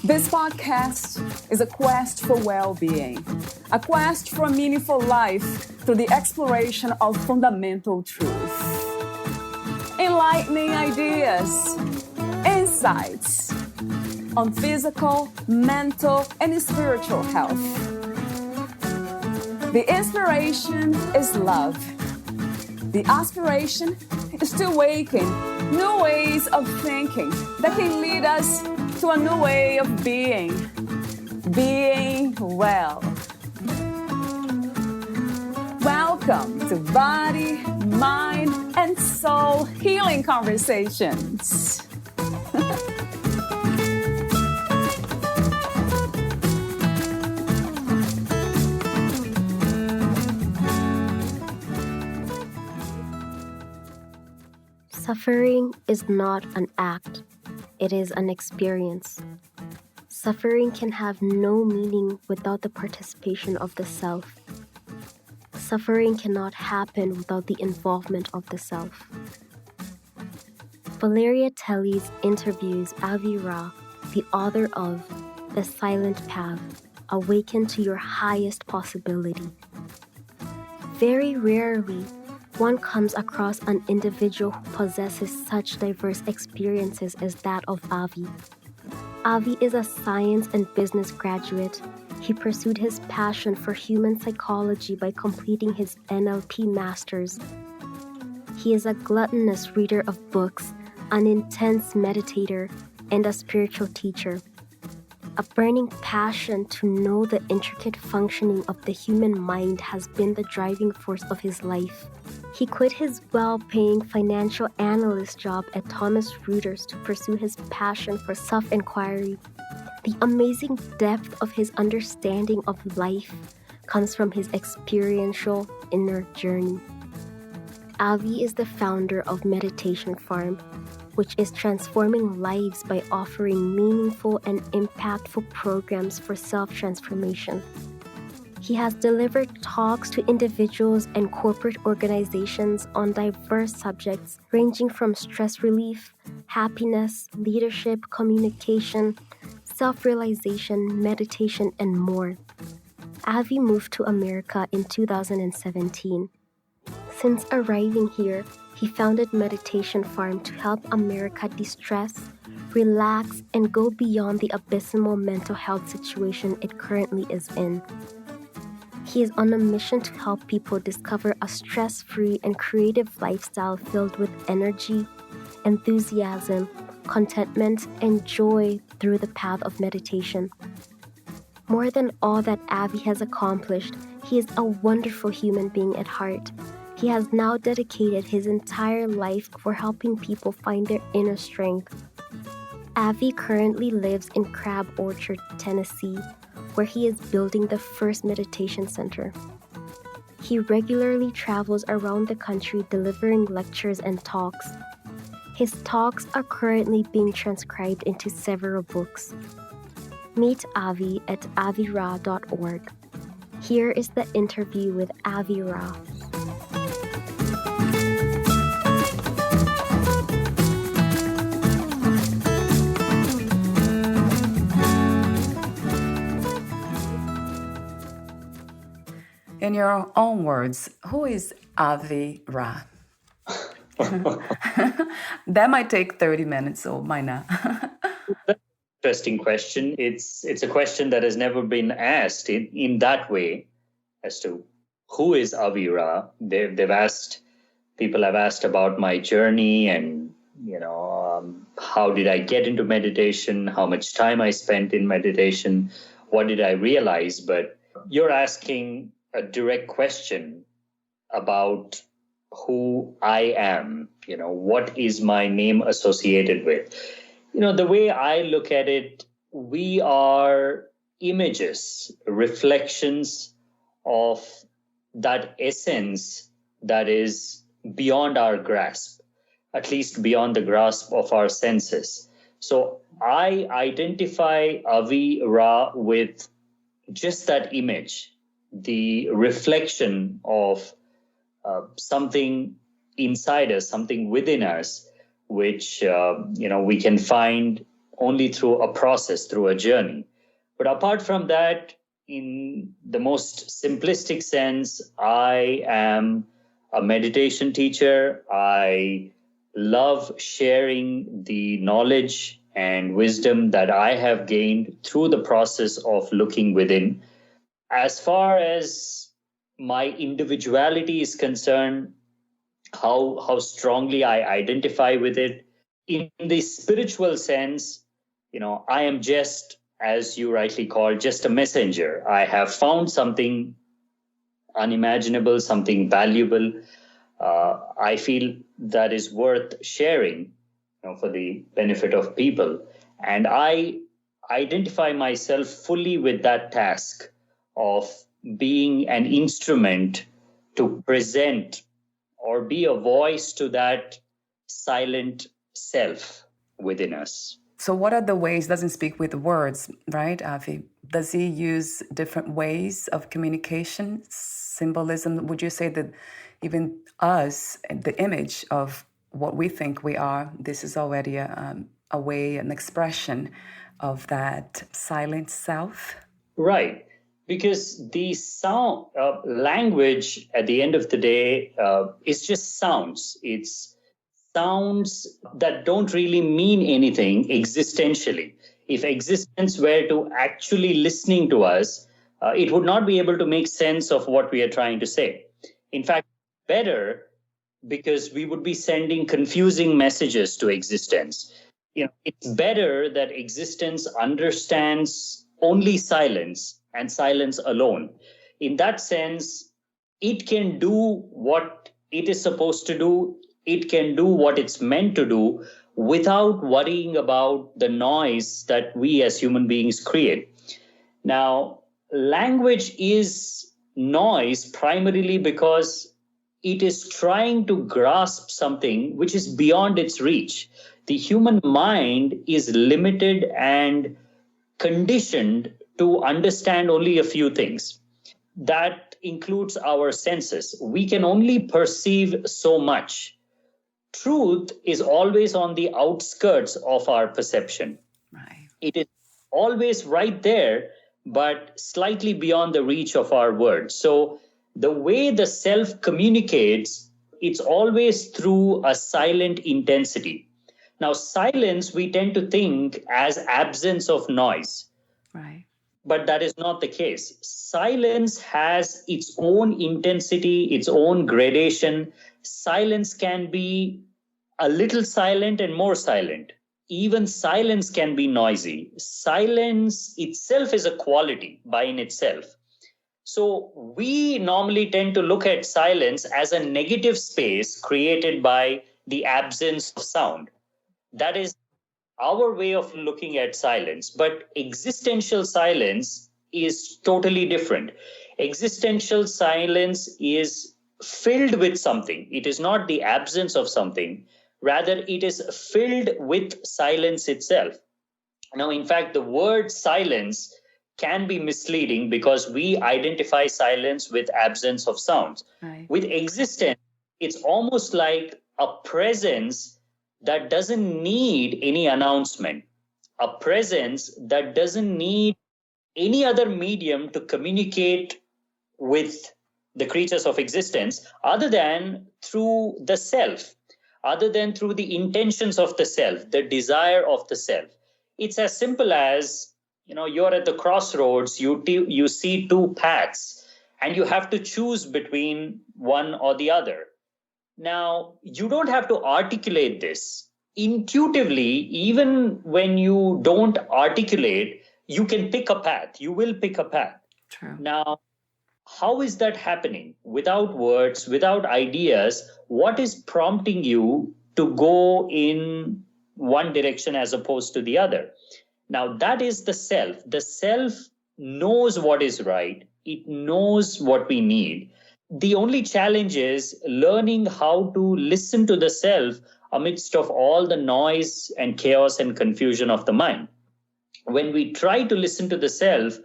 This podcast is a quest for well-being, a quest for a meaningful life through the exploration of fundamental truth. Enlightening ideas, insights on physical, mental, and spiritual health. The inspiration is love. The aspiration is to awaken new ways of thinking that can lead us to a new way of being well. Welcome to Body, Mind, and Soul Healing Conversations. Suffering is not an act, it is an experience. Suffering can have no meaning without the participation of the self. Suffering cannot happen without the involvement of the self. Valeria Teles interviews Avi Raa, the author of The Silent Path, Awaken to Your Highest Possibility. Very rarely, one comes across an individual who possesses such diverse experiences as that of Avi. Avi is a science and business graduate. He pursued his passion for human psychology by completing his NLP Masters. He is a gluttonous reader of books, an intense meditator, and a spiritual teacher. A burning passion to know the intricate functioning of the human mind has been the driving force of his life. He quit his well-paying financial analyst job at Thomson Reuters to pursue his passion for self-enquiry. The amazing depth of his understanding of life comes from his experiential inner journey. Avi is the founder of Meditation Farm, which is transforming lives by offering meaningful and impactful programs for self-transformation. He has delivered talks to individuals and corporate organizations on diverse subjects ranging from stress relief, happiness, leadership, communication, self-realization, meditation, and more. Avi moved to America in 2017. Since arriving here, he founded Meditation Farm to help America de-stress, relax, and go beyond the abysmal mental health situation it currently is in. He is on a mission to help people discover a stress-free and creative lifestyle filled with energy, enthusiasm, contentment, and joy through the path of meditation. More than all that Avi has accomplished, he is a wonderful human being at heart. He has now dedicated his entire life for helping people find their inner strength. Avi currently lives in Crab Orchard, Tennessee, where he is building the first meditation center. He regularly travels around the country delivering lectures and talks. His talks are currently being transcribed into several books. Meet Avi at aviraa.org. Here is the interview with Avi Raa. In your own words, who is Avi Raa? That might take 30 minutes, so might not. Interesting question. It's a question that has never been asked in that way as to who is Avi Raa. People have asked about my journey and, how did I get into meditation, how much time I spent in meditation, what did I realize? But you're asking a direct question about who I am, what is my name associated with? The way I look at it, we are images, reflections of that essence that is beyond our grasp, at least beyond the grasp of our senses. So I identify Avi Raa with just that image, the reflection of something inside us, something within us, which we can find only through a process, through a journey. But apart from that, in the most simplistic sense, I am a meditation teacher. I love sharing the knowledge and wisdom that I have gained through the process of looking within. As far as my individuality is concerned, how strongly I identify with it, in the spiritual sense, I am just, as you rightly called, just a messenger. I have found something unimaginable, something valuable. I feel that is worth sharing, for the benefit of people. And I identify myself fully with that task of being an instrument to present or be a voice to that silent self within us. So what are the ways? Doesn't speak with words, right, Avi? Does he use different ways of communication, symbolism? Would you say that even us, the image of what we think we are, this is already a way, an expression of that silent self? Right. Because the sound, language at the end of the day is just sounds. It's sounds that don't really mean anything existentially. If existence were to actually listening to us, it would not be able to make sense of what we are trying to say. In fact, better, because we would be sending confusing messages to existence. It's better that existence understands only silence and silence alone. In that sense, it can do what it is supposed to do. It can do what it's meant to do without worrying about the noise that we as human beings create. Now, language is noise primarily because it is trying to grasp something which is beyond its reach. The human mind is limited and conditioned to understand only a few things. That includes our senses. We can only perceive so much. Truth is always on the outskirts of our perception. Right. It is always right there, but slightly beyond the reach of our words. So the way the self communicates, it's always through a silent intensity. Now, silence, we tend to think as absence of noise. Right. But that is not the case. Silence has its own intensity, its own gradation. Silence can be a little silent and more silent. Even silence can be noisy. Silence itself is a quality by in itself. So we normally tend to look at silence as a negative space created by the absence of sound. That is our way of looking at silence. But existential silence is totally different. Existential silence is filled with something. It is not the absence of something. Rather, it is filled with silence itself. Now, in fact, the word silence can be misleading because we identify silence with absence of sounds. Right. With existence, it's almost like a presence that doesn't need any announcement, a presence that doesn't need any other medium to communicate with the creatures of existence other than through the self, other than through the intentions of the self, the desire of the self. It's as simple as, you're at the crossroads, you see two paths, and you have to choose between one or the other. Now, you don't have to articulate this. Intuitively, even when you don't articulate, you can pick a path. You will pick a path. True. Now, how is that happening? Without words, without ideas, what is prompting you to go in one direction as opposed to the other? Now, that is the self. The self knows what is right. It knows what we need. The only challenge is learning how to listen to the self amidst of all the noise and chaos and confusion of the mind. When we try to listen to the self,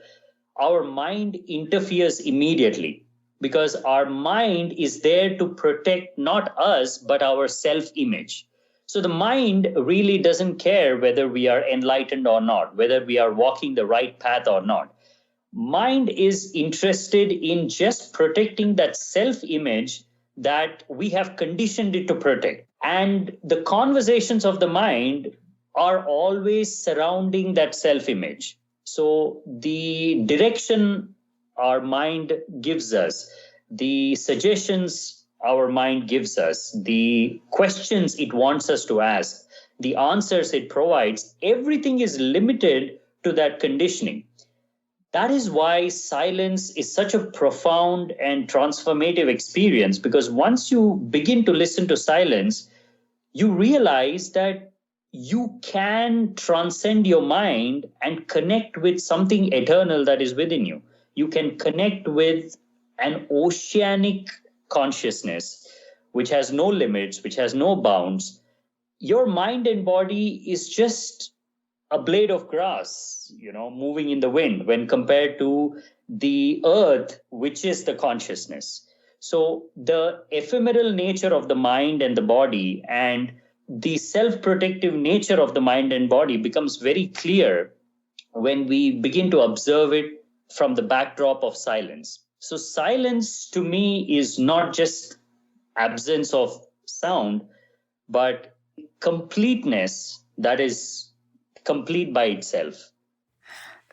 our mind interferes immediately. because our mind is there to protect not us, but our self-image. So the mind really doesn't care whether we are enlightened or not, whether we are walking the right path or not. Mind is interested in just protecting that self-image that we have conditioned it to protect. And the conversations of the mind are always surrounding that self-image. So the direction our mind gives us, the suggestions our mind gives us, the questions it wants us to ask, the answers it provides, everything is limited to that conditioning. That is why silence is such a profound and transformative experience, because once you begin to listen to silence, you realize that you can transcend your mind and connect with something eternal that is within you. You can connect with an oceanic consciousness, which has no limits, which has no bounds. Your mind and body is just a blade of grass, moving in the wind when compared to the earth, which is the consciousness. So the ephemeral nature of the mind and the body and the self-protective nature of the mind and body becomes very clear when we begin to observe it from the backdrop of silence. So silence to me is not just absence of sound, but completeness that is complete by itself.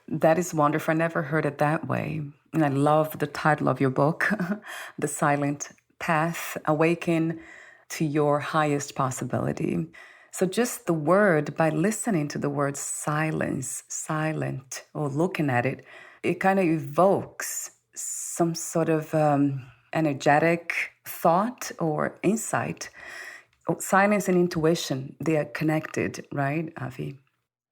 That is wonderful. I never heard it that way. And I love the title of your book, The Silent Path, Awaken to Your Highest Possibility. So just the word, by listening to the word silence, silent, or looking at it, it kind of evokes some sort of energetic thought or insight. Silence and intuition, they are connected, right, Avi?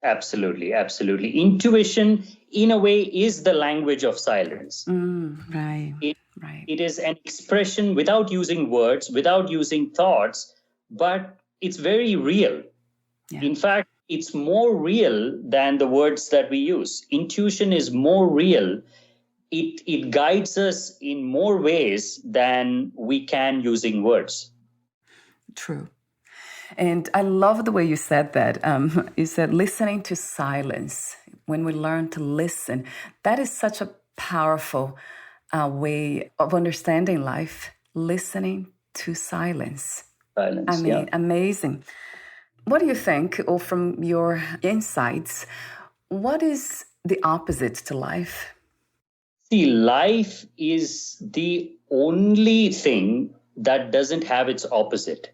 Absolutely, absolutely. Intuition, in a way, is the language of silence. Right. It is an expression without using words, without using thoughts, but it's very real. Yeah. In fact, it's more real than the words that we use. Intuition is more real. It guides us in more ways than we can using words. True. And I love the way you said that. You said listening to silence. When we learn to listen, that is such a powerful way of understanding life. Listening to silence. Silence, amazing. What do you think, or from your insights, what is the opposite to life? See, life is the only thing that doesn't have its opposite.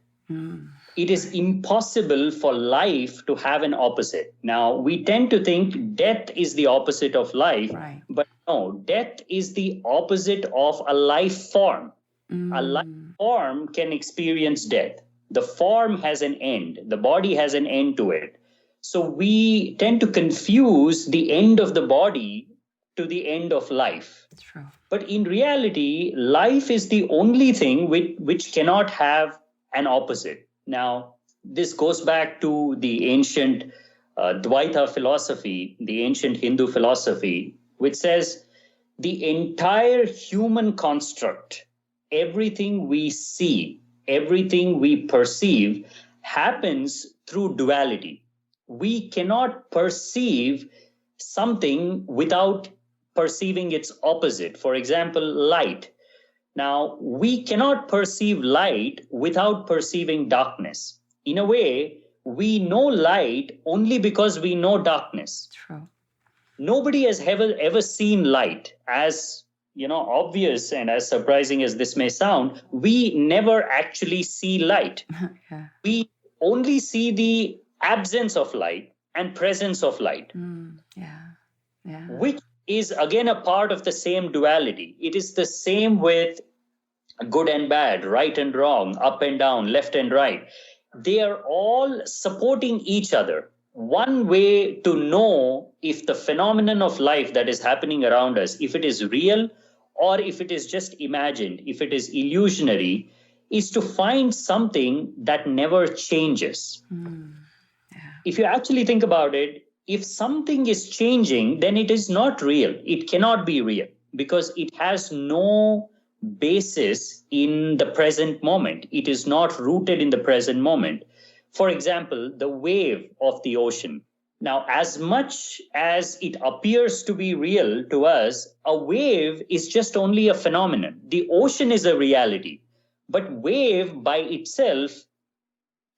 It is impossible for life to have an opposite. Now, we tend to think death is the opposite of life, right. But no, death is the opposite of a life form. A life form can experience death. The form has an end. The body has an end to it. So we tend to confuse the end of the body to the end of life. That's true. But in reality, life is the only thing which cannot have an opposite. Now, this goes back to the ancient Dvaita philosophy, the ancient Hindu philosophy, which says the entire human construct, everything we see, everything we perceive, happens through duality. We cannot perceive something without perceiving its opposite. For example, light. Now, we cannot perceive light without perceiving darkness. In a way, we know light only because we know darkness. True. Nobody has ever seen light. As obvious and as surprising as this may sound, we never actually see light. Yeah. We only see the absence of light and presence of light. Which is again a part of the same duality. It is the same with good and bad, right and wrong, up and down, left and right. They are all supporting each other. One way to know if the phenomenon of life that is happening around us, if it is real or if it is just imagined, if it is illusionary, is to find something that never changes. If you actually think about it, if something is changing, then it is not real. It cannot be real because it has no basis in the present moment. It is not rooted in the present moment. For example, the wave of the ocean. Now, as much as it appears to be real to us, a wave is just only a phenomenon. The ocean is a reality, but wave by itself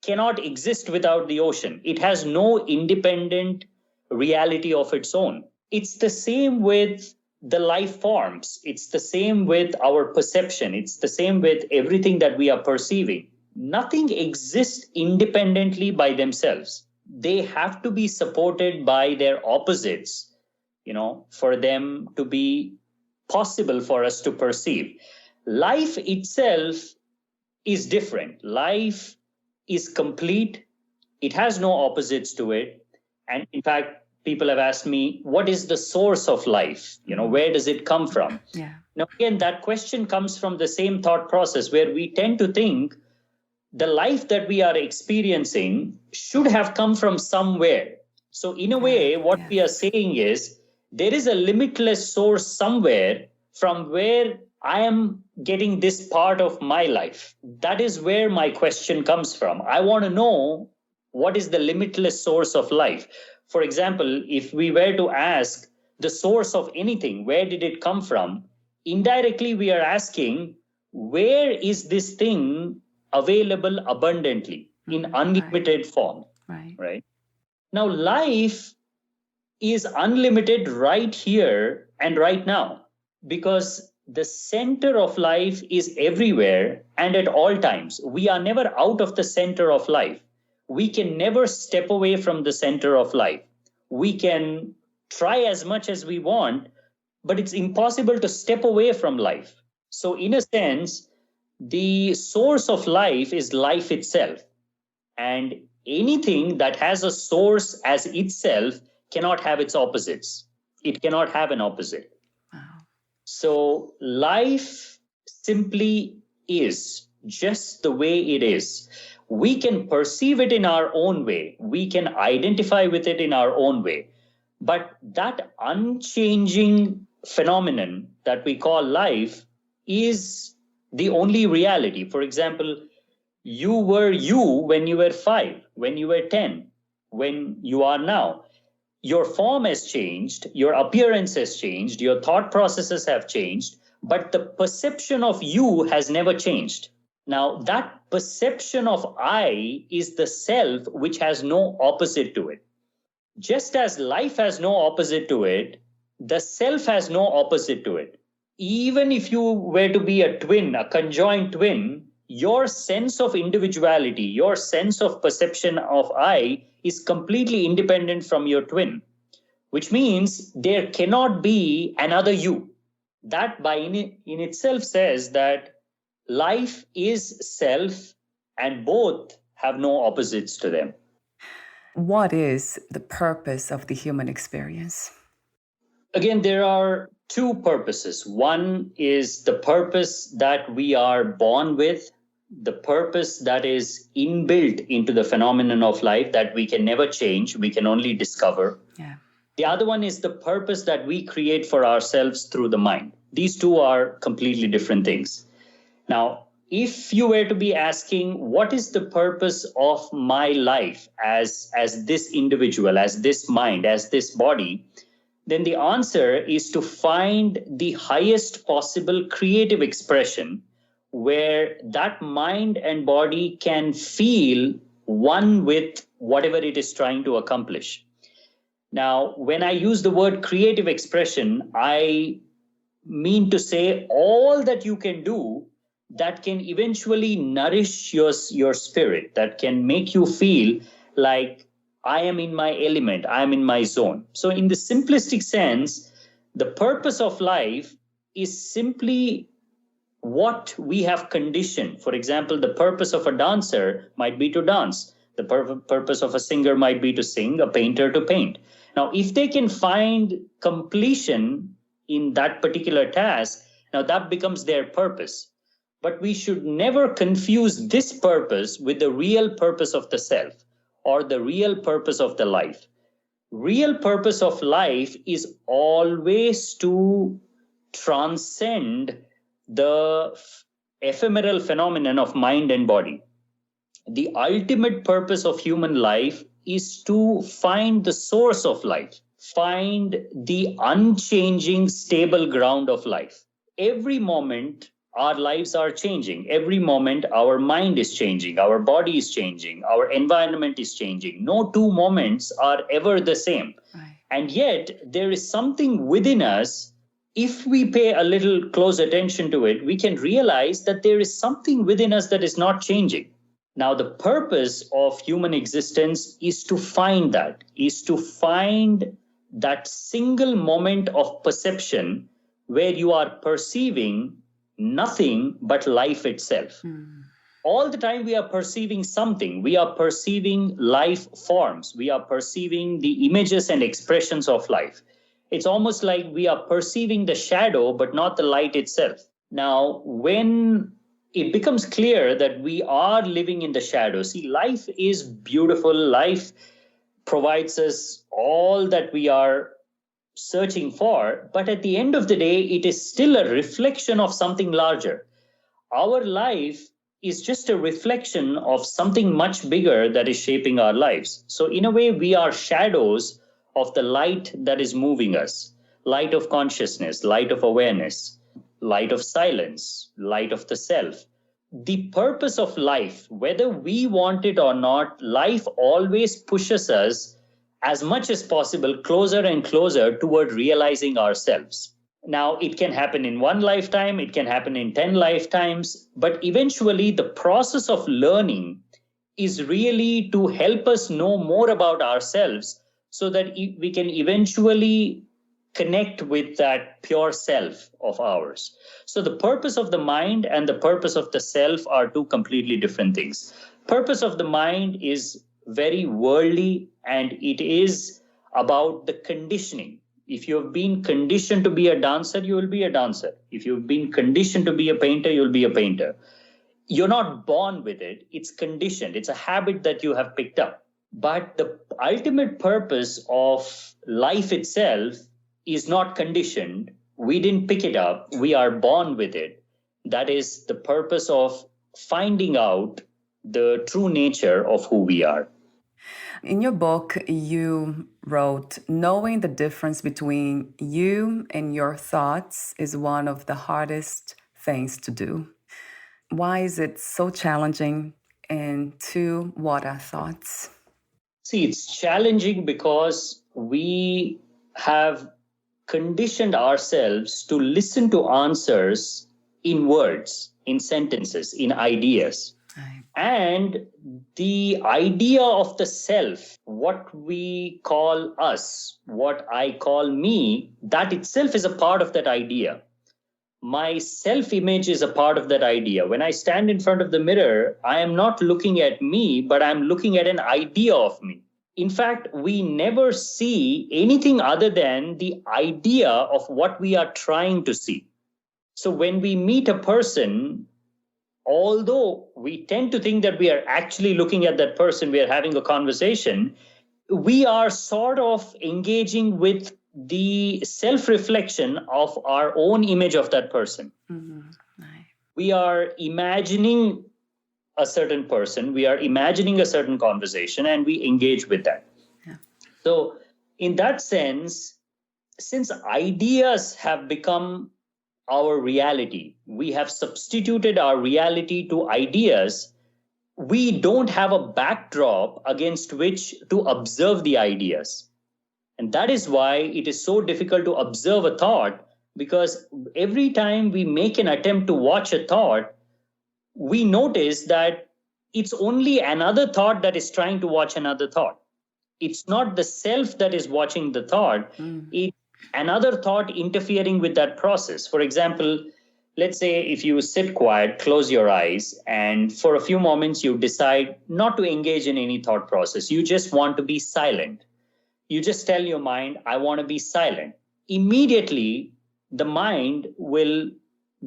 cannot exist without the ocean. It has no independent reality of its own. It's the same with the life forms. It's the same with our perception. It's the same with everything that we are perceiving. Nothing exists independently by themselves. They have to be supported by their opposites, for them to be possible for us to perceive. Life itself is different. Life is complete. It has no opposites to it. And in fact, people have asked me, what is the source of life? Where does it come from? Yeah. Now, again, that question comes from the same thought process where we tend to think the life that we are experiencing should have come from somewhere. So in a way, what we are saying is there is a limitless source somewhere from where I am getting this part of my life. That is where my question comes from. I want to know what is the limitless source of life. For example, if we were to ask the source of anything, where did it come from? Indirectly, we are asking, where is this thing available abundantly in unlimited form? Right? Now, life is unlimited right here and right now, because the center of life is everywhere and at all times. We are never out of the center of life. We can never step away from the center of life. We can try as much as we want, but it's impossible to step away from life. So in a sense, the source of life is life itself. And anything that has a source as itself cannot have its opposites. It cannot have an opposite. Wow. So life simply is just the way it is. We can perceive it in our own way. We can identify with it in our own way. But that unchanging phenomenon that we call life is the only reality. For example, you were you when you were 5, when you were 10, when you are now. Your form has changed, your appearance has changed, your thought processes have changed, but the perception of you has never changed. Now, that perception of I is the self which has no opposite to it. Just as life has no opposite to it, the self has no opposite to it. Even if you were to be a twin, a conjoined twin, your sense of individuality, your sense of perception of I is completely independent from your twin, which means there cannot be another you. That by in itself says that life is self and both have no opposites to them. What is the purpose of the human experience? Again, there are two purposes. One is the purpose that we are born with, the purpose that is inbuilt into the phenomenon of life that we can never change, we can only discover. Yeah. The other one is the purpose that we create for ourselves through the mind. These two are completely different things. Now, if you were to be asking, what is the purpose of my life as this individual, as this mind, as this body, then the answer is to find the highest possible creative expression where that mind and body can feel one with whatever it is trying to accomplish. Now, when I use the word creative expression, I mean to say all that you can do that can eventually nourish your spirit, that can make you feel like I am in my element, I am in my zone. So in the simplistic sense, the purpose of life is simply what we have conditioned. For example, the purpose of a dancer might be to dance. The purpose of a singer might be to sing, a painter to paint. Now, if they can find completion in that particular task, now that becomes their purpose. But we should never confuse this purpose with the real purpose of the self or the real purpose of the life. Real purpose of life is always to transcend the ephemeral phenomenon of mind and body. The ultimate purpose of human life is to find the source of life, find the unchanging, stable ground of life. Every moment, our lives are changing. Every moment, our mind is changing, our body is changing, our environment is changing. No two moments are ever the same. Right. And yet, there is something within us. If we pay a little close attention to it, we can realize that there is something within us that is not changing. Now, the purpose of human existence is to find that single moment of perception where you are perceiving nothing but life itself. All the time we are perceiving something. We are perceiving life forms. We are perceiving the images and expressions of life. It's almost like we are perceiving the shadow, but not the light itself. Now, when it becomes clear that we are living in the shadow, see, life is beautiful. Life provides us all that we are searching for. But at the end of the day, it is still a reflection of something larger. Our life is just a reflection of something much bigger that is shaping our lives. So in a way, we are shadows of the light that is moving us, light of consciousness, light of awareness, light of silence, light of the self. The purpose of life, whether we want it or not, life always pushes us as much as possible closer and closer toward realizing ourselves. Now, it can happen in one lifetime, it can happen in 10 lifetimes, but eventually the process of learning is really to help us know more about ourselves so that we can eventually connect with that pure self of ours. So the purpose of the mind and the purpose of the self are two completely different things. Purpose of the mind is very worldly, and it is about the conditioning. If you have been conditioned to be a dancer, you will be a dancer. If you've been conditioned to be a painter, you'll be a painter. You're not born with it. It's conditioned. It's a habit that you have picked up. But the ultimate purpose of life itself is not conditioned. We didn't pick it up. We are born with it. That is the purpose of finding out the true nature of who we are. In your book, you wrote, knowing the difference between you and your thoughts is one of the hardest things to do. Why is it so challenging? And two, what are thoughts? See, it's challenging because we have conditioned ourselves to listen to answers in words, in sentences, in ideas. Right. And the idea of the self, what we call us, what I call me, that itself is a part of that idea. My self-image is a part of that idea. When I stand in front of the mirror, I am not looking at me, but I'm looking at an idea of me. In fact, we never see anything other than the idea of what we are trying to see. So when we meet a person, although we tend to think that we are actually looking at that person, we are having a conversation, we are sort of engaging with the self-reflection of our own image of that person. Mm-hmm. Right. We are imagining a certain person, we are imagining a certain conversation, and we engage with that. Yeah. So in that sense, since ideas have become our reality, we have substituted our reality to ideas, we don't have a backdrop against which to observe the ideas. And that is why it is so difficult to observe a thought, because every time we make an attempt to watch a thought, we notice that it's only another thought that is trying to watch another thought. It's not the self that is watching the thought. It's another thought interfering with that process. For example, let's say if you sit quiet, close your eyes, and for a few moments you decide not to engage in any thought process. You just want to be silent. You just tell your mind, I want to be silent. Immediately, the mind will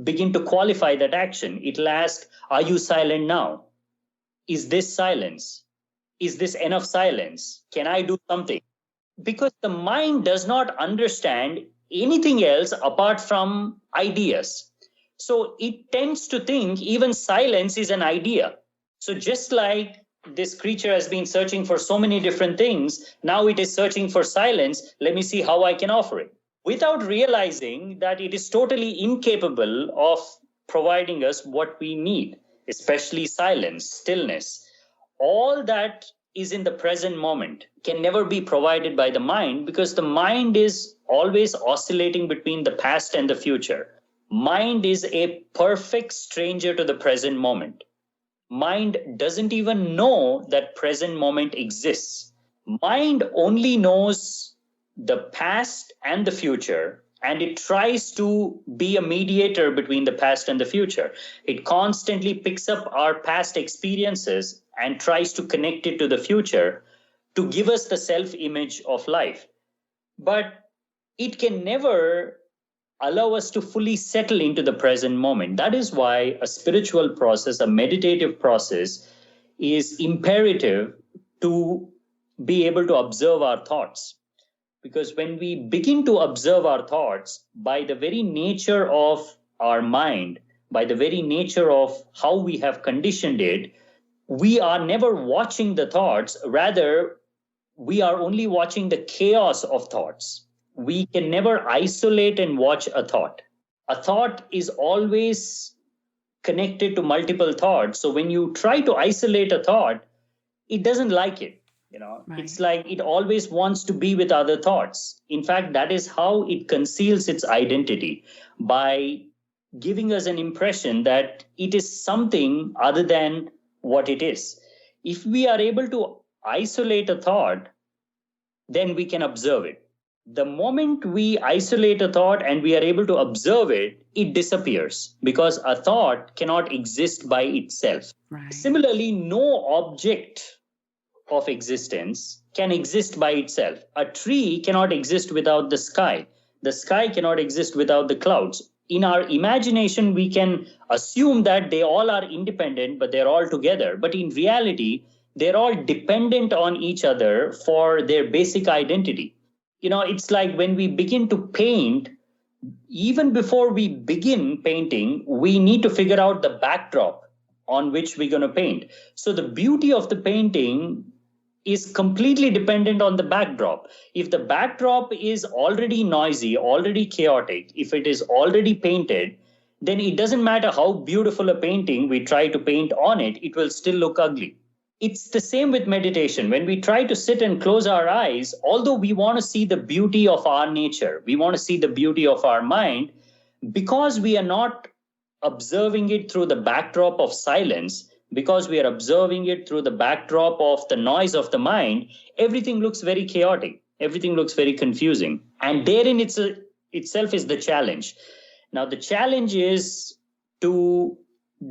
begin to qualify that action. It'll ask, are you silent now? Is this silence? Is this enough silence? Can I do something? Because the mind does not understand anything else apart from ideas. So it tends to think even silence is an idea. So just like this creature has been searching for so many different things, now it is searching for silence. Let me see how I can offer it. Without realizing that it is totally incapable of providing us what we need, especially silence, stillness. All that is in the present moment can never be provided by the mind, because the mind is always oscillating between the past and the future. Mind is a perfect stranger to the present moment. Mind doesn't even know that present moment exists. Mind only knows the past and the future, and it tries to be a mediator between the past and the future. It constantly picks up our past experiences and tries to connect it to the future to give us the self-image of life. But it can never allow us to fully settle into the present moment. That is why a spiritual process, a meditative process, is imperative to be able to observe our thoughts. Because when we begin to observe our thoughts, by the very nature of our mind, by the very nature of how we have conditioned it, we are never watching the thoughts. Rather, we are only watching the chaos of thoughts. We can never isolate and watch a thought. A thought is always connected to multiple thoughts. So when you try to isolate a thought, it doesn't like it. Right. It's like it always wants to be with other thoughts. In fact, that is how it conceals its identity, by giving us an impression that it is something other than what it is. If we are able to isolate a thought, then we can observe it. The moment we isolate a thought and we are able to observe it, it disappears, because a thought cannot exist by itself. Right. Similarly, no object of existence can exist by itself. A tree cannot exist without the sky. The sky cannot exist without the clouds. In our imagination, we can assume that they all are independent, but they're all together. But in reality, they're all dependent on each other for their basic identity. It's like when we begin to paint, even before we begin painting, we need to figure out the backdrop on which we're going to paint. So the beauty of the painting is completely dependent on the backdrop. If the backdrop is already noisy, already chaotic, if it is already painted, then it doesn't matter how beautiful a painting we try to paint on it, it will still look ugly. It's the same with meditation. When we try to sit and close our eyes, although we want to see the beauty of our nature, we want to see the beauty of our mind, because we are not observing it through the backdrop of silence, because we are observing it through the backdrop of the noise of the mind, everything looks very chaotic. Everything looks very confusing. And therein itself is the challenge. Now, the challenge is to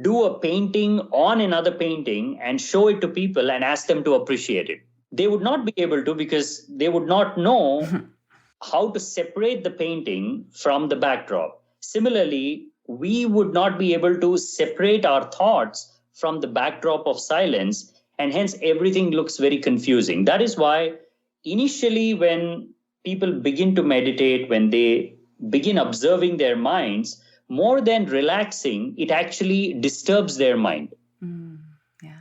do a painting on another painting and show it to people and ask them to appreciate it. They would not be able to, because they would not know how to separate the painting from the backdrop. Similarly, we would not be able to separate our thoughts from the backdrop of silence, and hence everything looks very confusing. That is why initially when people begin to meditate, when they begin observing their minds, more than relaxing, it actually disturbs their mind. Yeah.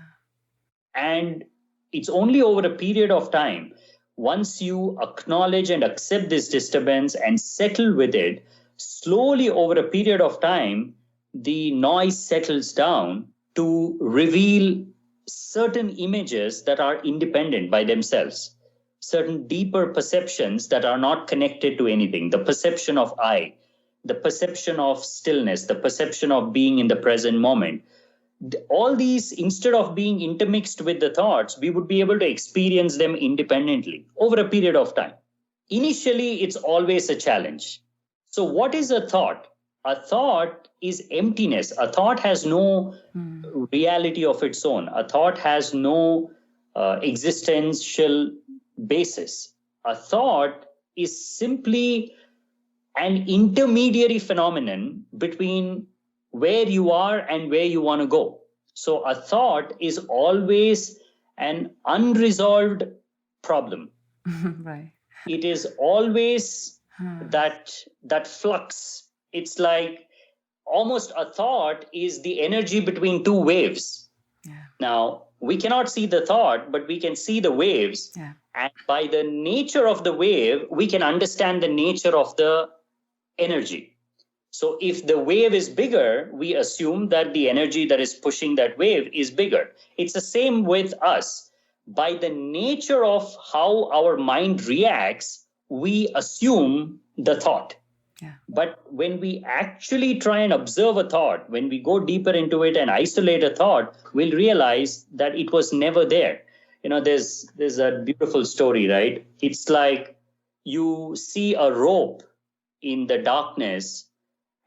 And it's only over a period of time, once you acknowledge and accept this disturbance and settle with it, slowly over a period of time, the noise settles down to reveal certain images that are independent by themselves, certain deeper perceptions that are not connected to anything, the perception of I, the perception of stillness, the perception of being in the present moment. All these, instead of being intermixed with the thoughts, we would be able to experience them independently over a period of time. Initially, it's always a challenge. So what is a thought? A thought is emptiness. A thought has no reality of its own. A thought has no existential basis. A thought is simply an intermediary phenomenon between where you are and where you want to go. So a thought is always an unresolved problem. Right. It is always that flux. It's like almost a thought is the energy between two waves. Yeah. Now, we cannot see the thought, but we can see the waves. Yeah. And by the nature of the wave, we can understand the nature of the energy. So if the wave is bigger, we assume that the energy that is pushing that wave is bigger. It's the same with us. By the nature of how our mind reacts, we assume the thought. Yeah. But when we actually try and observe a thought, when we go deeper into it and isolate a thought, we'll realize that it was never there. There's a beautiful story, right? It's like you see a rope in the darkness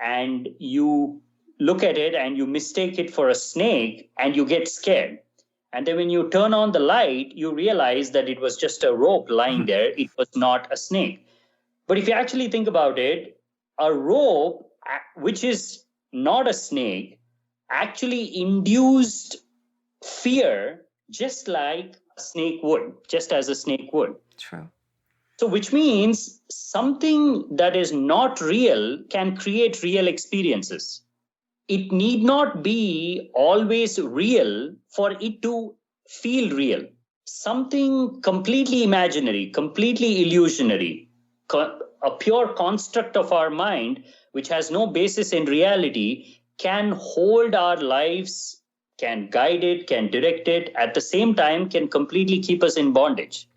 and you look at it and you mistake it for a snake and you get scared. And then when you turn on the light, you realize that it was just a rope lying there. It was not a snake. But if you actually think about it, a rope, which is not a snake, actually induced fear just like a snake would, just as a snake would. True. So which means something that is not real can create real experiences. It need not be always real for it to feel real. Something completely imaginary, completely illusionary, a pure construct of our mind, which has no basis in reality, can hold our lives, can guide it, can direct it, at the same time can completely keep us in bondage.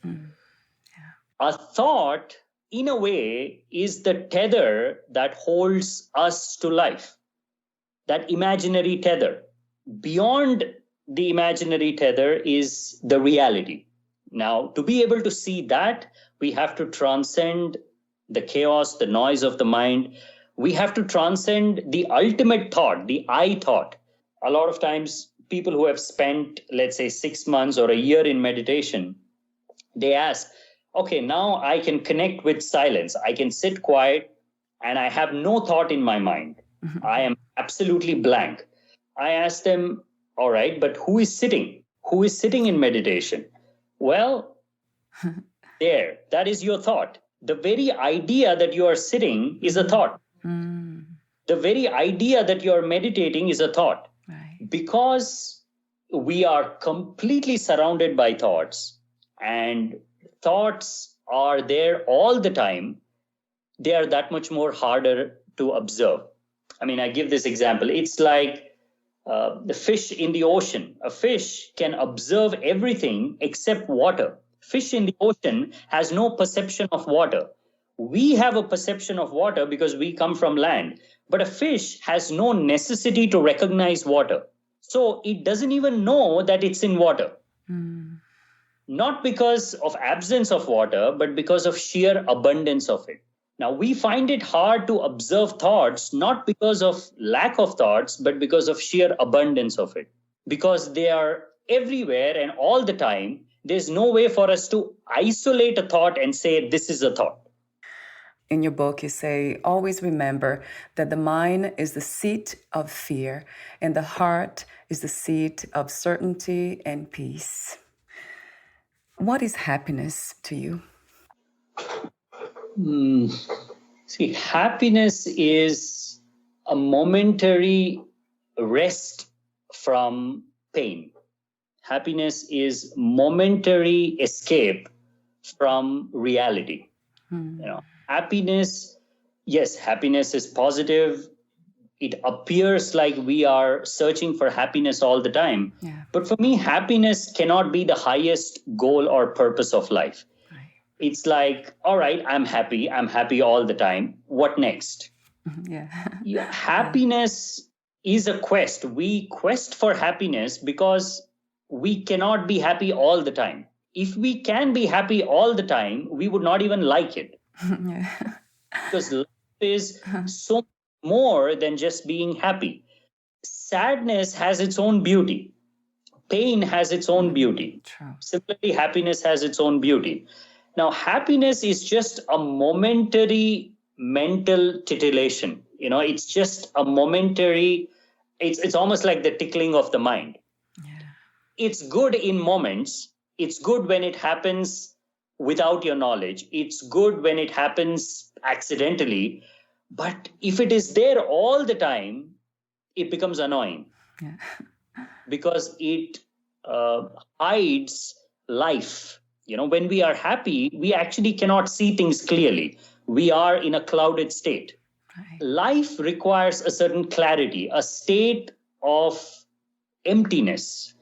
A thought, in a way, is the tether that holds us to life, that imaginary tether. Beyond the imaginary tether is the reality. Now, to be able to see that, we have to transcend the chaos, the noise of the mind. We have to transcend the ultimate thought, the I thought. A lot of times, people who have spent, let's say, 6 months or a year in meditation, they ask, okay, now I can connect with silence. I can sit quiet and I have no thought in my mind. I am absolutely blank. I ask them, all right, but who is sitting? Who is sitting in meditation? Well, there, that is your thought. The very idea that you are sitting is a thought. The very idea that you are meditating is a thought. Right. Because we are completely surrounded by thoughts, and thoughts are there all the time, they are that much more harder to observe. I mean, I give this example. It's like the fish in the ocean. A fish can observe everything except water. Fish in the ocean has no perception of water. We have a perception of water because we come from land. But a fish has no necessity to recognize water. So it doesn't even know that it's in water. Not because of absence of water, but because of sheer abundance of it. Now, we find it hard to observe thoughts, not because of lack of thoughts, but because of sheer abundance of it. Because they are everywhere and all the time. There's no way for us to isolate a thought and say, this is a thought. In your book, you say, always remember that the mind is the seat of fear and the heart is the seat of certainty and peace. What is happiness to you? See, happiness is a momentary rest from pain. Happiness is momentary escape from reality. Happiness, yes, happiness is positive. It appears like we are searching for happiness all the time. Yeah. But for me, happiness cannot be the highest goal or purpose of life. Right. It's like, all right, I'm happy all the time. What next? Yeah. Happiness is a quest. We quest for happiness because we cannot be happy all the time. If we can be happy all the time, we would not even like it. Yeah. Because life is so more than just being happy. Sadness has its own beauty. Pain has its own beauty. True. Similarly, happiness has its own beauty. Now, happiness is just a momentary mental titillation. It's just a momentary, it's almost like the tickling of the mind. Yeah. It's good in moments. It's good when it happens without your knowledge. It's good when it happens accidentally. But if it is there all the time, it becomes annoying. Yeah. Because it hides life. When we are happy, we actually cannot see things clearly. We are in a clouded state. Right. Life requires a certain clarity, a state of emptiness.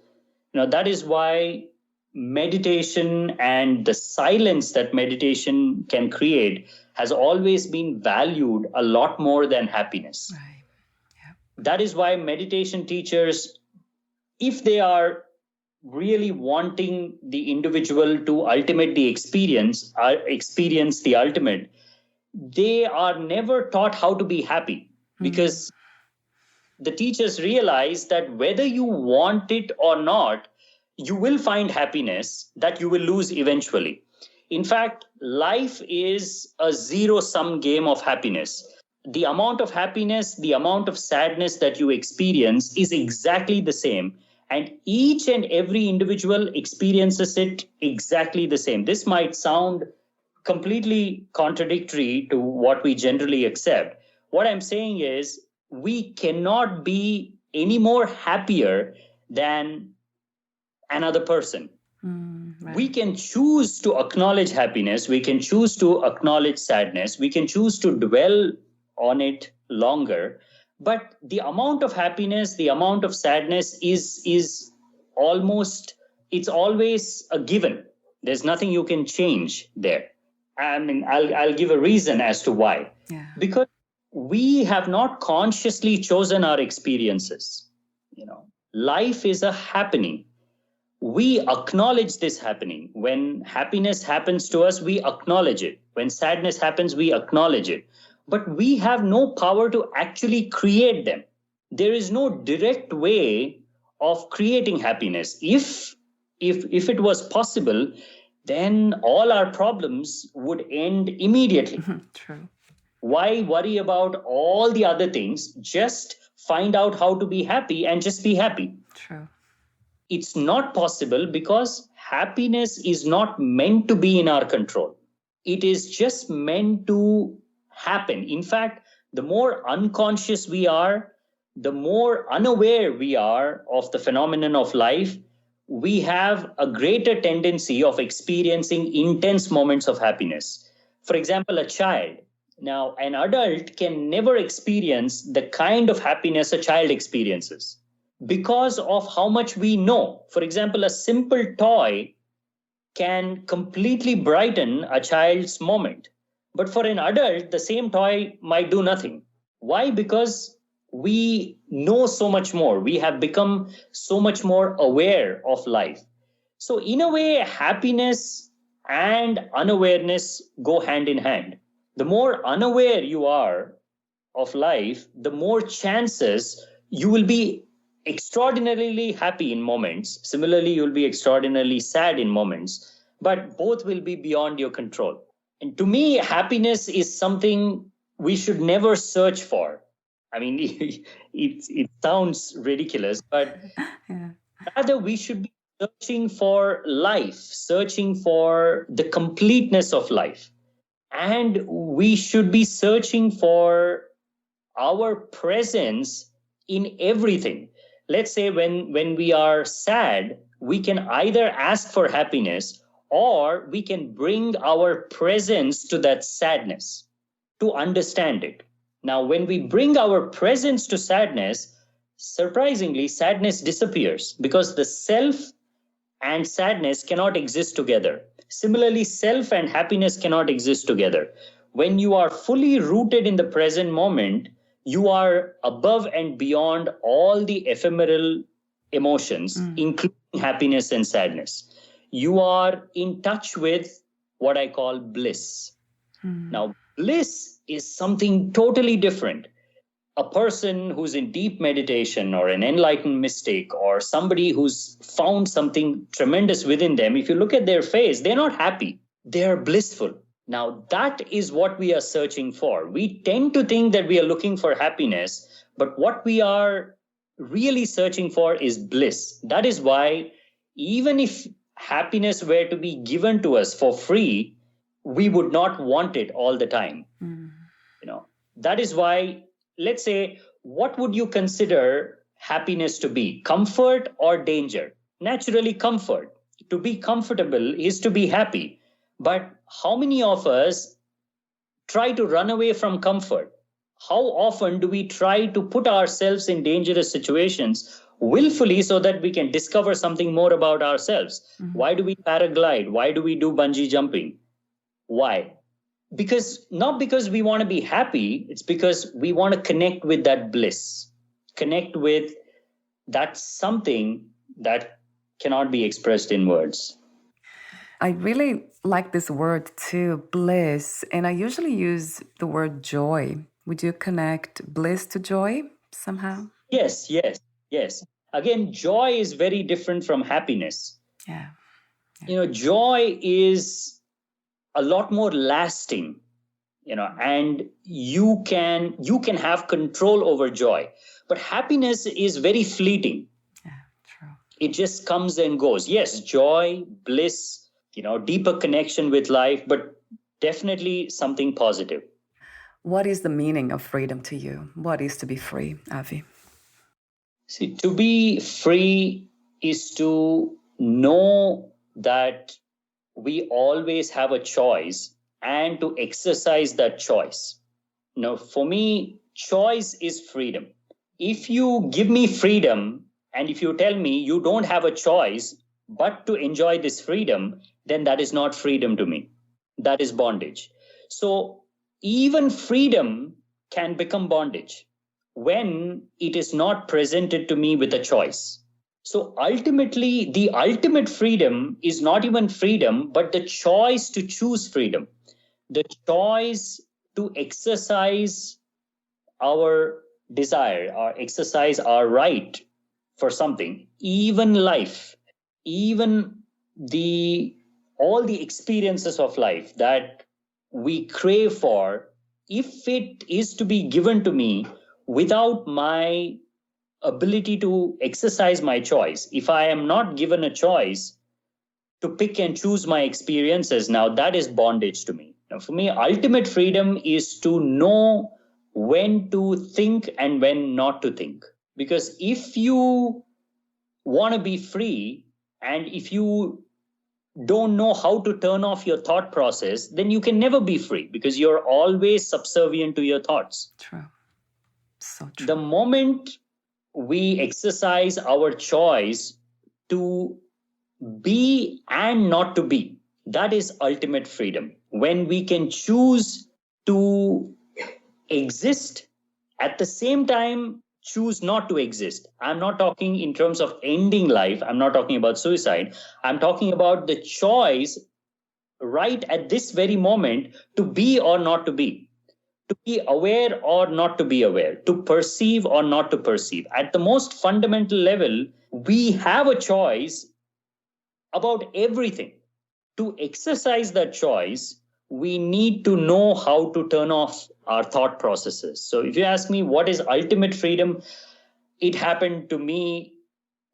That is why meditation and the silence that meditation can create has always been valued a lot more than happiness. Right. Yeah. That is why meditation teachers, if they are really wanting the individual to ultimately experience the ultimate, they are never taught how to be happy, because the teachers realize that whether you want it or not, you will find happiness that you will lose eventually. In fact, life is a zero-sum game of happiness. The amount of happiness, the amount of sadness that you experience is exactly the same. And each and every individual experiences it exactly the same. This might sound completely contradictory to what we generally accept. What I'm saying is, we cannot be any more happier than another person. Right. We can choose to acknowledge happiness. We can choose to acknowledge sadness. We can choose to dwell on it longer. But the amount of happiness, the amount of sadness is almost, it's always a given. There's nothing you can change there. I mean, I'll give a reason as to why. Yeah. Because we have not consciously chosen our experiences. Life is a happening. We acknowledge this happening. When happiness happens to us, we acknowledge it. When sadness happens, we acknowledge it. But we have no power to actually create them. There is no direct way of creating happiness. If it was possible, then all our problems would end immediately. True. Why worry about all the other things? Just find out how to be happy and just be happy. True. It's not possible because happiness is not meant to be in our control. It is just meant to happen. In fact, the more unconscious we are, the more unaware we are of the phenomenon of life, we have a greater tendency of experiencing intense moments of happiness. For example, a child. Now, an adult can never experience the kind of happiness a child experiences because of how much we know. For example, a simple toy can completely brighten a child's moment. But for an adult, the same toy might do nothing. Why? Because we know so much more. We have become so much more aware of life. So in a way, happiness and unawareness go hand in hand. The more unaware you are of life, the more chances you will be extraordinarily happy in moments. Similarly, you'll be extraordinarily sad in moments, but both will be beyond your control. And to me, happiness is something we should never search for. I mean, it sounds ridiculous, but Yeah. rather we should be searching for life, searching for the completeness of life. And we should be searching for our presence in everything. Let's say when we are sad, we can either ask for happiness or we can bring our presence to that sadness to understand it. Now, when we bring our presence to sadness, surprisingly, sadness disappears because the self and sadness cannot exist together. Similarly, self and happiness cannot exist together. When you are fully rooted in the present moment, you are above and beyond all the ephemeral emotions, including happiness and sadness. You are in touch with what I call bliss. Now, bliss is something totally different. A person who's in deep meditation or an enlightened mystic or somebody who's found something tremendous within them, if you look at their face, they're not happy. They're blissful. Now, that is what we are searching for. We tend to think that we are looking for happiness, but what we are really searching for is bliss. That is why even if happiness were to be given to us for free, we would not want it all the time. That is why, let's say, what would you consider happiness to be? Comfort or danger? Naturally, comfort. To be comfortable is to be happy. But how many of us try to run away from comfort? How often do we try to put ourselves in dangerous situations willfully so that we can discover something more about ourselves? Why do we paraglide? Why do we do bungee jumping? Why? Not because we want to be happy, it's because we want to connect with that bliss, connect with that something that cannot be expressed in words. I really like this word too, bliss. And I usually use the word joy. Would you connect bliss to joy somehow? Yes. Again, joy is very different from happiness. Yeah. Joy is a lot more lasting, and you can have control over joy. But happiness is very fleeting. Yeah, true. It just comes and goes. Yes, joy, bliss, deeper connection with life, but definitely something positive. What is the meaning of freedom to you? What is to be free, Avi? See, to be free is to know that we always have a choice and to exercise that choice. Now, for me, choice is freedom. If you give me freedom and if you tell me you don't have a choice but to enjoy this freedom, then that is not freedom to me. That is bondage. So even freedom can become bondage when it is not presented to me with a choice. So ultimately, the ultimate freedom is not even freedom, but the choice to choose freedom, the choice to exercise our desire, or exercise our right for something, even life, even all the experiences of life that we crave for, if it is to be given to me without my ability to exercise my choice, if I am not given a choice to pick and choose my experiences, now that is bondage to me. Now, for me, ultimate freedom is to know when to think and when not to think. Because if you want to be free, and if you don't know how to turn off your thought process, then you can never be free, because you're always subservient to your thoughts. True. So true. The moment we exercise our choice to be and not to be, that is ultimate freedom. When we can choose to exist, at the same time choose not to exist. I'm not talking in terms of ending life. I'm not talking about suicide. I'm talking about the choice right at this very moment to be or not to be aware or not to be aware, to perceive or not to perceive. At the most fundamental level, we have a choice about everything. To exercise that choice, we need to know how to turn off our thought processes. So if you ask me what is ultimate freedom, it happened to me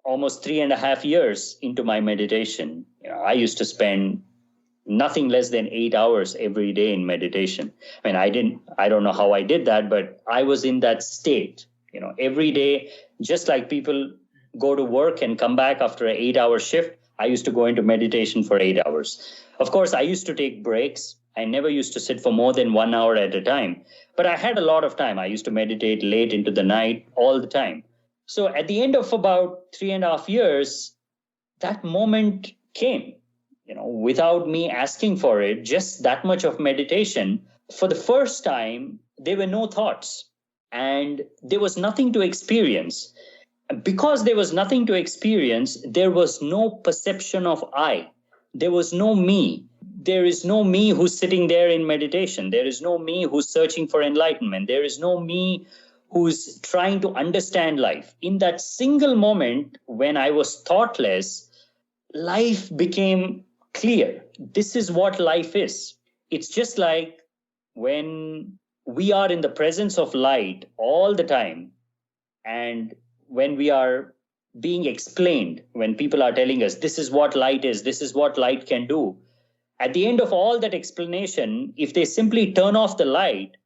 almost 3.5 years into my meditation. I used to spend nothing less than 8 hours every day in meditation. I mean, I don't know how I did that, but I was in that state, every day, just like people go to work and come back after an 8-hour shift. I used to go into meditation for 8 hours. Of course, I used to take breaks. I never used to sit for more than 1 hour at a time, but I had a lot of time. I used to meditate late into the night all the time. So at the end of about 3.5 years, that moment came, without me asking for it, just that much of meditation. For the first time, there were no thoughts and there was nothing to experience. Because there was nothing to experience, there was no perception of I. There was no me. There is no me who's sitting there in meditation. There is no me who's searching for enlightenment. There is no me who's trying to understand life. In that single moment when I was thoughtless, life became clear. This is what life is. It's just like when we are in the presence of light all the time, and when we are being explained, when people are telling us this is what light is, this is what light can do, at the end of all that explanation, if they simply turn off the light,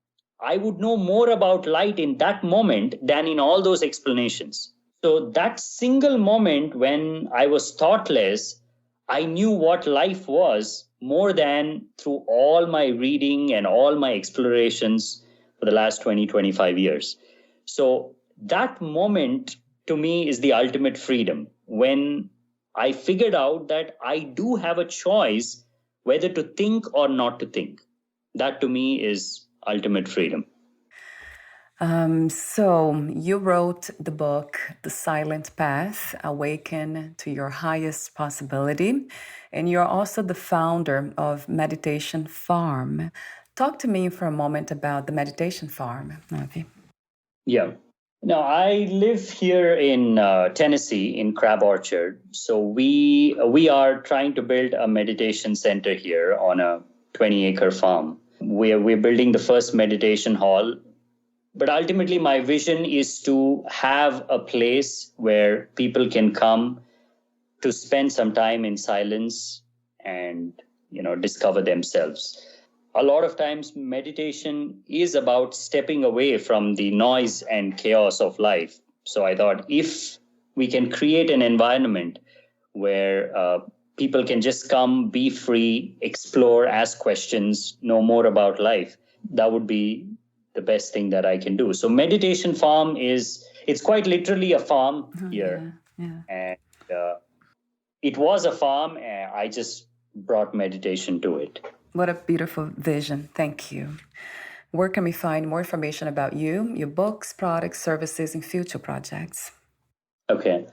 I would know more about light in that moment than in all those explanations. So that single moment when I was thoughtless, I knew what life was more than through all my reading and all my explorations for the last 20, 25 years. So that moment to me is the ultimate freedom, when I figured out that I do have a choice whether to think or not to think. That to me is ultimate freedom. So you wrote the book, The Silent Path, Awaken to Your Highest Possibility, and you're also the founder of Meditation Farm. Talk to me for a moment about the Meditation Farm, Avi. Yeah. Now, I live here in Tennessee, in Crab Orchard. So we are trying to build a meditation center here on a 20-acre farm. We're building the first meditation hall. But ultimately, my vision is to have a place where people can come to spend some time in silence and, discover themselves. A lot of times, meditation is about stepping away from the noise and chaos of life. So I thought, if we can create an environment where people can just come, be free, explore, ask questions, know more about life, that would be the best thing that I can do. So Meditation Farm it's quite literally a farm here. Yeah. And it was a farm, and I just brought meditation to it. What a beautiful vision. Thank you. Where can we find more information about you, your books, products, services, and future projects? Okay.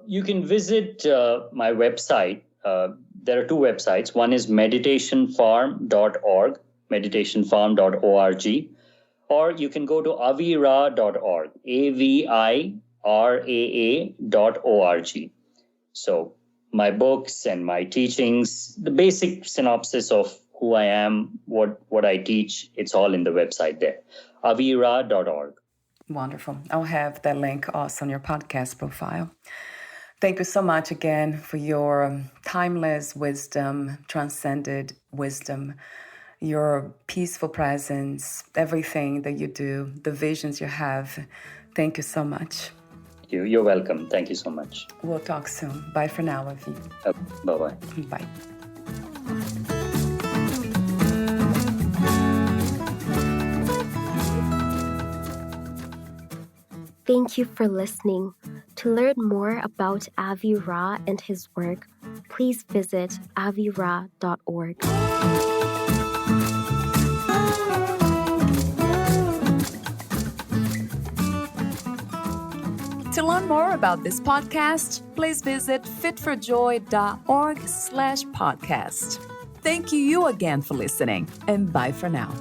You can visit my website. There are two websites. One is meditationfarm.org, meditationfarm.org, or you can go to aviraa.org, aviraa.org. So my books and my teachings, the basic synopsis of who I am, what I teach, it's all in the website there, aviraa.org. Wonderful. I'll have that link also on your podcast profile. Thank you so much again for your timeless wisdom, transcended wisdom, your peaceful presence, everything that you do, the visions you have. Thank you so much. You're welcome. Thank you so much. We'll talk soon. Bye for now, Avi. Bye-bye. Bye. Thank you for listening. To learn more about Avi Raa and his work, please visit aviraa.org. To learn more about this podcast, please visit fitforjoy.org/podcast. Thank you again for listening, and bye for now.